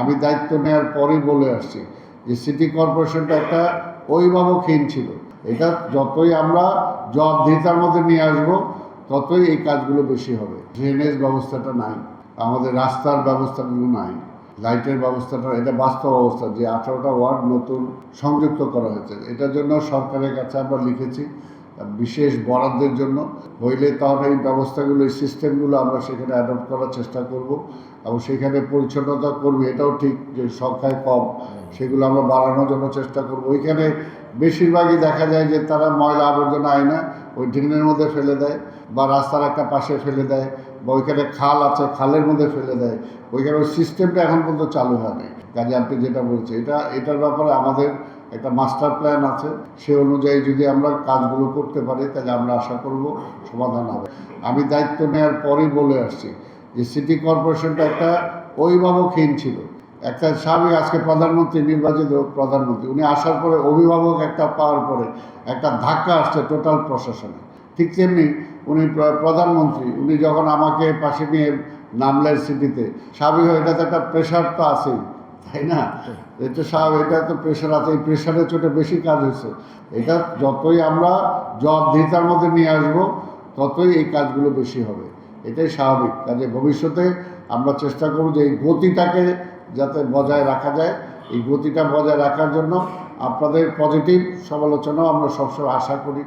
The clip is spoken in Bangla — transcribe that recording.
আমি দায়িত্ব নেওয়ার পরেই বলে আসছি যে সিটি কর্পোরেশনটা একটা অভিভাবকহীন ছিল। এটা যতই আমরা জবাবদিহিতার মধ্যে নিয়ে আসবো ততই এই কাজগুলো বেশি হবে। ড্রেনেজ ব্যবস্থাটা নাই, আমাদের রাস্তার ব্যবস্থাগুলো নাই, লাইটের ব্যবস্থাটা, এটা বাস্তব অবস্থা যে 18টা ওয়ার্ড নতুন সংযুক্ত করা হয়েছে। এটার জন্য সরকারের কাছে আমরা লিখেছি বিশেষ বরাদ্দের জন্য, হইলে তাহলে এই ব্যবস্থাগুলো, এই সিস্টেমগুলো আমরা সেখানে অ্যাডপ্ট করার চেষ্টা করব এবং সেখানে পরিচ্ছন্নতা করবে। এটাও ঠিক যে সংখ্যায় কম, সেগুলো আমরা বাড়ানোর জন্য চেষ্টা করব। ওইখানে বেশিরভাগই দেখা যায় যে তারা ময়লা আবর্জনা আয় না, ওই ড্রেনের মধ্যে ফেলে দেয় বা রাস্তার একটা পাশে ফেলে দেয় বা ওইখানে খাল আছে খালের মধ্যে ফেলে দেয়। ওইখানে ওই সিস্টেমটা এখন পর্যন্ত চালু হয়নি। কাজে আপনি যেটা বলছেন এটার ব্যাপারে আমাদের একটা মাস্টার প্ল্যান আছে, সে অনুযায়ী যদি আমরা কাজগুলো করতে পারি তাহলে আমরা আশা করব সমাধান হবে। আমি দায়িত্ব নেওয়ার পরেই বলে আসছি যে সিটি কর্পোরেশনটা একটা অভিভাবকহীন ছিল। একটা স্বাভাবিক, আজকে প্রধানমন্ত্রী, নির্বাচিত প্রধানমন্ত্রী, উনি আসার পরে অভিভাবক একটা পাওয়ার পরে একটা ধাক্কা আসছে টোটাল প্রশাসনে। ঠিক তেমনি উনি প্রধানমন্ত্রী, উনি যখন আমাকে পাশে নিয়ে নামলেন সিটিতে, স্বাভাবিক এটা তো একটা প্রেশার তো আছেই, তাই না? এটা স্বাভাবিক, এটা তো প্রেশার আছে, এই প্রেশারের চোটে বেশি কাজ হয়েছে। এটা যতই আমরা জবাবদিহিতার মধ্যে নিয়ে আসবো ততই এই কাজগুলো বেশি হবে, এটাই স্বাভাবিক। কাজে ভবিষ্যতে আমরা চেষ্টা করব যে এই গতিটাকে যাতে বজায় রাখা যায়। এই গতিটা বজায় রাখার জন্য আপনাদের পজিটিভ সমালোচনাও আমরা সবসময় আশা করি।